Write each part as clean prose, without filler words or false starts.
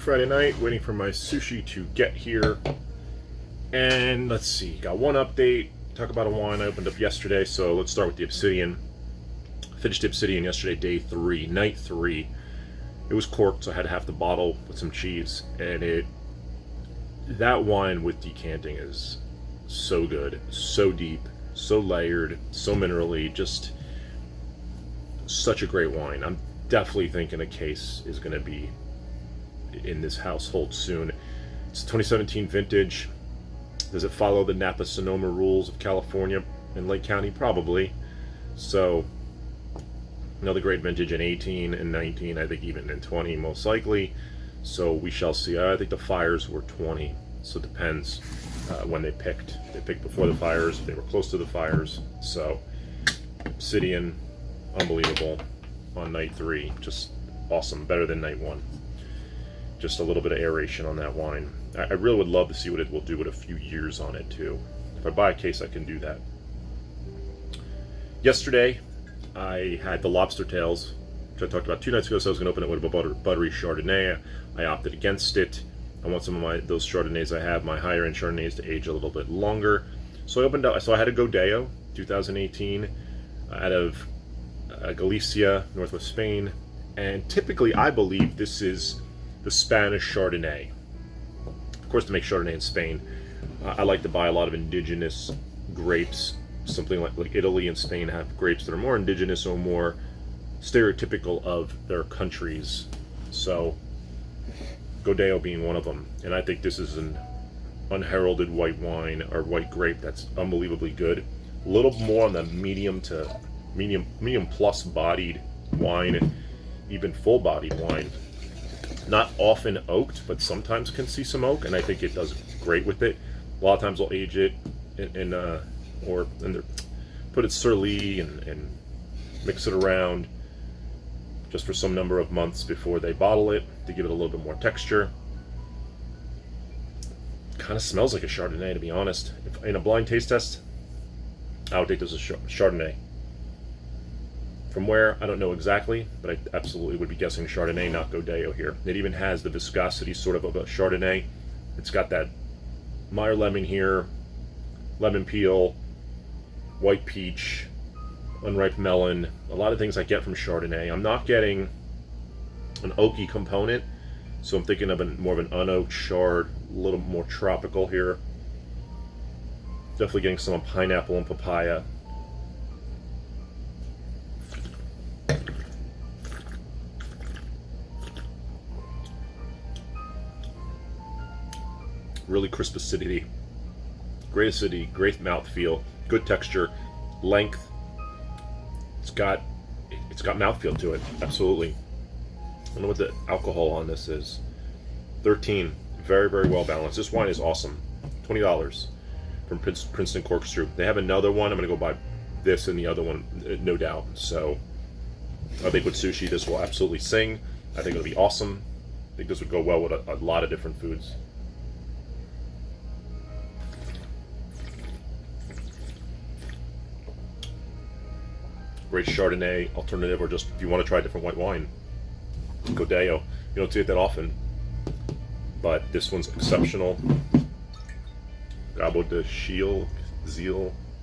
Friday night, waiting for my sushi to get here. And let's see, got one update. Talk about a wine I opened up yesterday, so let's start with the Obsidian. Finished the Obsidian yesterday, day 3, night 3. It was corked, so I had half the bottle with some cheese, and that wine with decanting is so good, so deep, so layered, so minerally, just such a great wine. I'm definitely thinking a case is going to be in this household soon. It's 2017 vintage. Does it follow the Napa Sonoma rules of California and Lake County? Probably. So another great vintage in 18 and 19, I think even in 20 most likely. So we shall see. I think the fires were 20, so it depends when they picked. They picked before the fires, they were close to the fires. So Obsidian, unbelievable on night 3, just awesome, better than night 1. Just a little bit of aeration on that wine. I really would love to see what it will do with a few years on it too. If I buy a case, I can do that. Yesterday, I had the lobster tails, which I talked about 2 nights ago, so I was going to open it with a buttery Chardonnay. I opted against it. I want some of those Chardonnays I have, my higher end Chardonnays, to age a little bit longer. So I opened up, so I had a Godello, 2018, out of Galicia, northwest Spain. And typically, I believe this is the Spanish Chardonnay. Of course, to make Chardonnay in Spain, I like to buy a lot of indigenous grapes. Something like Italy and Spain have grapes that are more indigenous or more stereotypical of their countries. So Godello being one of them. And I think this is an unheralded white wine or white grape that's unbelievably good. A little more on the medium plus bodied wine, even full bodied wine. Not often oaked, but sometimes can see some oak, and I think it does great with it. A lot of times they'll age it put it sur lie and mix it around just for some number of months before they bottle it to give it a little bit more texture. Kind of smells like a Chardonnay, to be honest. If in a blind taste test, I would take this as Chardonnay. From where, I don't know exactly, but I absolutely would be guessing Chardonnay, not Godello here. It even has the viscosity sort of a Chardonnay. It's got that Meyer lemon here, lemon peel, white peach, unripe melon, a lot of things I get from Chardonnay. I'm not getting an oaky component, so I'm thinking of more of an unoaked Chard, a little more tropical here. Definitely getting some pineapple and papaya. Really crisp acidity, great acidity, great mouthfeel, good texture, length. It's got mouthfeel to it, absolutely. I don't know what the alcohol on this is. 13, very, very well balanced. This wine is awesome. $20 from Princeton Corkscrew. They have another one. I'm gonna go buy this and the other one, no doubt. So I think with sushi, this will absolutely sing. I think it'll be awesome. I think this would go well with a lot of different foods. Great Chardonnay alternative, or just if you want to try a different white wine, Godello. You don't see it that often, but this one's exceptional. Gabo de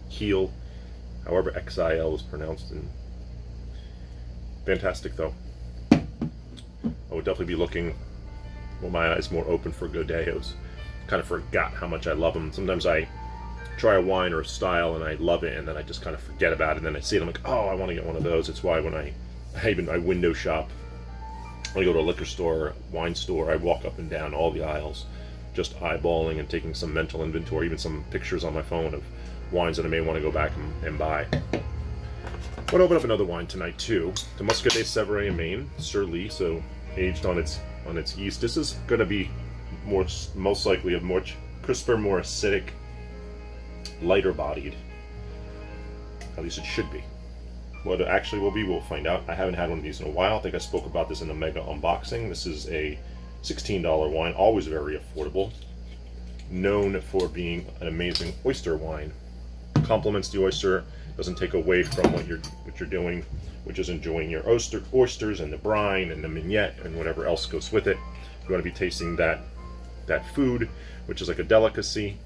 Heel, however XIL is pronounced, and fantastic though. I would definitely be looking with my eyes more open for Godellos. Kind of forgot how much I love them. Sometimes I try a wine or a style and I love it, and then I just kind of forget about it, and then I see it, I'm like, oh, I want to get one of those. It's why when I window shop, when I go to a liquor store, wine store, I walk up and down all the aisles, just eyeballing and taking some mental inventory, even some pictures on my phone of wines that I may want to go back and buy. I'm going to open up another wine tonight too. The Muscadet Sevre in Maine, sur lie, so aged on its yeast. This is going to be most likely a more crisper, more acidic, lighter bodied. At least it should be. What it actually will be, we'll find out. I haven't had one of these in a while. I think I spoke about this in the mega unboxing. This is a $16 wine, always very affordable. Known for being an amazing oyster wine. Complements the oyster, doesn't take away from what you're doing, which is enjoying your oysters and the brine and the mignette and whatever else goes with it. You want to be tasting that food, which is like a delicacy.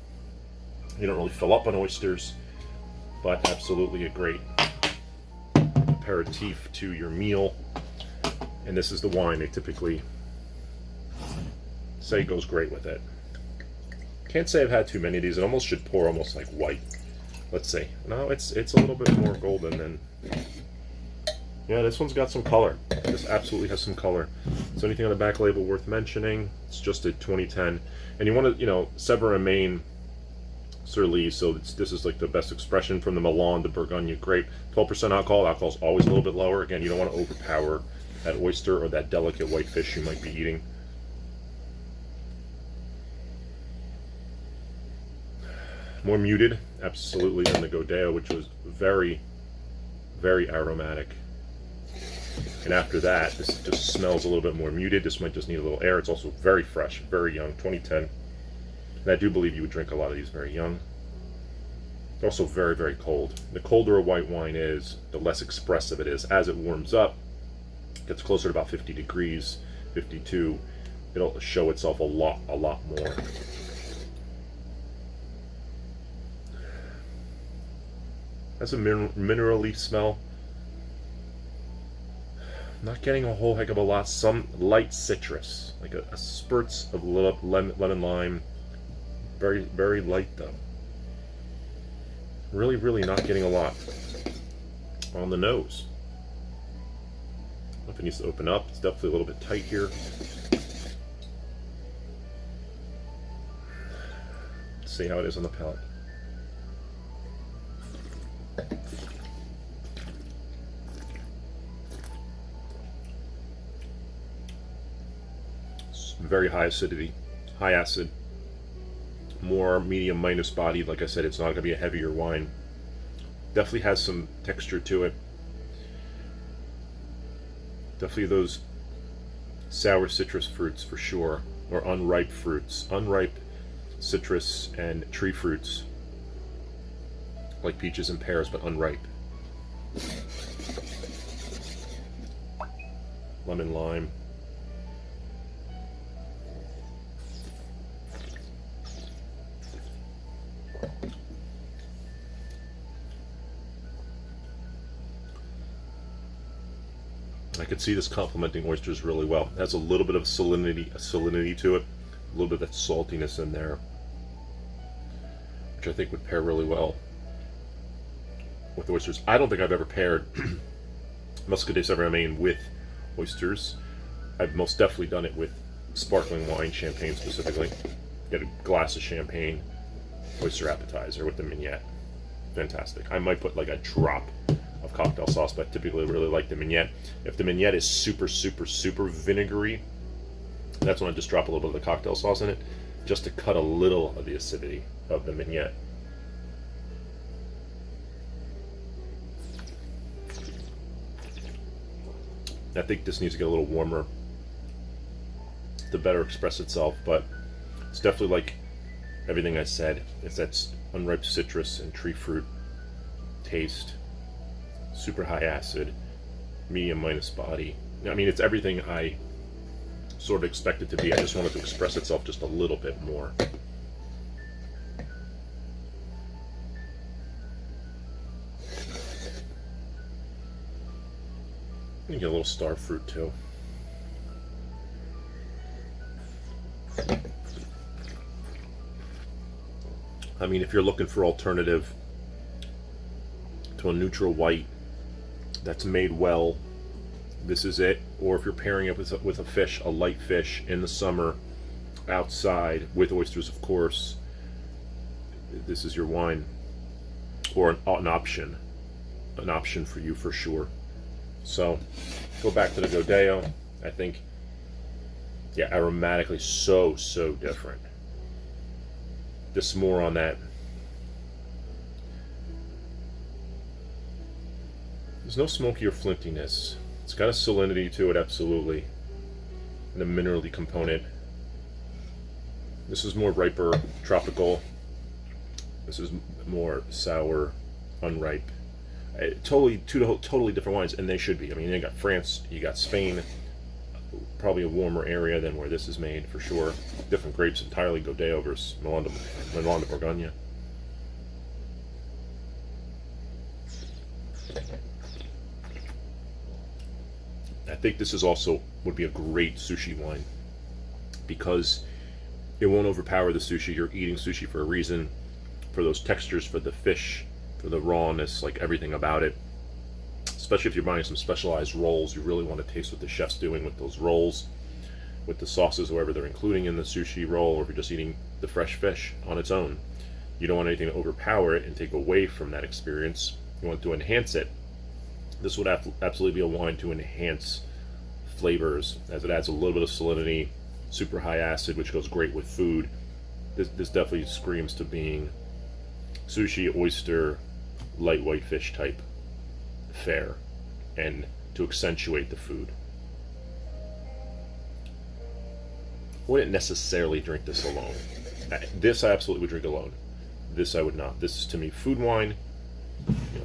You don't really fill up on oysters, but absolutely a great aperitif to your meal. And this is the wine they typically say goes great with it. Can't say I've had too many of these. It almost should pour almost like white. Let's see. No, it's a little bit more golden than. Yeah, this one's got some color. This absolutely has some color. So anything on the back label worth mentioning? It's just a 2010, and you want to, Sevre and Maine Surly. So this is like the best expression from the Milan to Bourgogne grape. 12% alcohol. Alcohol's always a little bit lower. Again, you don't want to overpower that oyster or that delicate white fish you might be eating. More muted, absolutely, than the Godello, which was very, very aromatic. And after that, this just smells a little bit more muted. This might just need a little air. It's also very fresh, very young, 2010. And I do believe you would drink a lot of these very young. It's also very, very cold. The colder a white wine is, the less expressive it is. As it warms up, it gets closer to about 50 degrees, 52, it'll show itself a lot more. That's a minerally smell. Not getting a whole heck of a lot. Some light citrus, like a spurts of lemon lime. Very, very light though. Really, really not getting a lot on the nose. If it needs to open up, it's definitely a little bit tight here. Let's see how it is on the palate. Very high acidity, high acid, more medium minus body. Like I said, it's not going to be a heavier wine. Definitely has some texture to it. Definitely those sour citrus fruits for sure, or unripe fruits, unripe citrus and tree fruits, like peaches and pears, but unripe. Lemon lime. I could see this complementing oysters really well. It has a little bit of salinity to it, a little bit of that saltiness in there, which I think would pair really well with oysters. I don't think I've ever paired Muscadet Sevre Maine with oysters. I've most definitely done it with sparkling wine, champagne specifically. Get a glass of champagne, oyster appetizer with the mignette. Fantastic. I might put like a drop of cocktail sauce, but I typically really like the mignette. If the mignette is super, super, super vinegary, that's when I just drop a little bit of the cocktail sauce in it, just to cut a little of the acidity of the mignette. I think this needs to get a little warmer to better express itself, but it's definitely like everything I said. It's that unripe citrus and tree fruit taste. Super high acid, medium minus body. I mean, it's everything I sort of expect it to be. I just want it to express itself just a little bit more. You get a little star fruit too. I mean, if you're looking for alternative to a neutral white that's made well, this is it. Or if you're pairing it with a fish, a light fish in the summer outside with oysters, of course, this is your wine, or an option for you for sure. So go back to the Godello. I think, yeah, aromatically so different. This more on that. There's no smoky or flintiness. It's got a salinity to it, absolutely, and a minerally component. This is more riper, tropical. This is more sour, unripe. Two totally different wines, and they should be. I mean, you got France, you got Spain, probably a warmer area than where this is made, for sure. Different grapes entirely, Godello versus Melon de Bourgogne. I think this is also would be a great sushi wine because it won't overpower the sushi. You're eating sushi for a reason, for those textures, for the fish, for the rawness, like everything about it. Especially if you're buying some specialized rolls, you really want to taste what the chef's doing with those rolls, with the sauces, whatever they're including in the sushi roll, or if you're just eating the fresh fish on its own. You don't want anything to overpower it and take away from that experience. You want to enhance it. This would absolutely be a wine to enhance flavors, as it adds a little bit of salinity, super high acid, which goes great with food. This definitely screams to being sushi, oyster, light white fish type fare, and to accentuate the food. I wouldn't necessarily drink this alone. This I absolutely would drink alone. This I would not. This is to me food wine,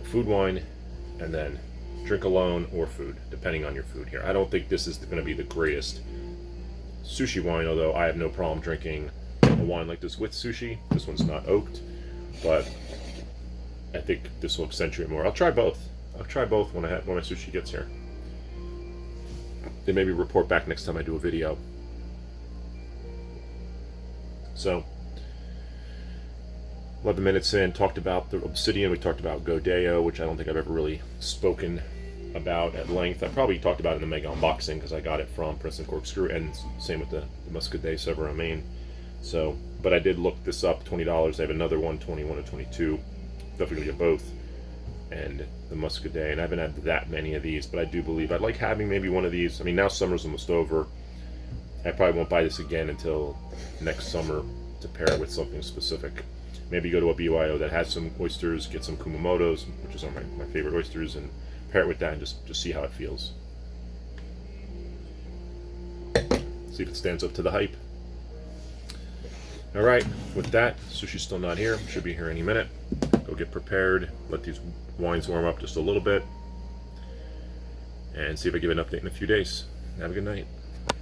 food wine, and then drink alone or food, depending on your food here. I don't think this is going to be the greatest sushi wine, although I have no problem drinking a wine like this with sushi. This one's not oaked, but I think this will accentuate more. I'll try both. I'll try both when my sushi gets here. Then maybe report back next time I do a video. So, 11 minutes in, talked about the Obsidian, we talked about Godello, which I don't think I've ever really spoken about at length. I probably talked about it in the mega unboxing because I got it from Princeton Corkscrew, and same with the Muscadet Sevre, Maine. So, but I did look this up, $20. I have another one, 21 and 22. Definitely gonna get both. And the Muscadet, and I haven't had that many of these, but I do believe I'd like having maybe one of these. I mean, now summer's almost over. I probably won't buy this again until next summer to pair it with something specific. Maybe go to a BYO that has some oysters, get some Kumamotos, which are my favorite oysters, and pair it with that and just see how it feels. See if it stands up to the hype. All right, with that, sushi's still not here. Should be here any minute. Go get prepared. Let these wines warm up just a little bit. And see if I give an update in a few days. Have a good night.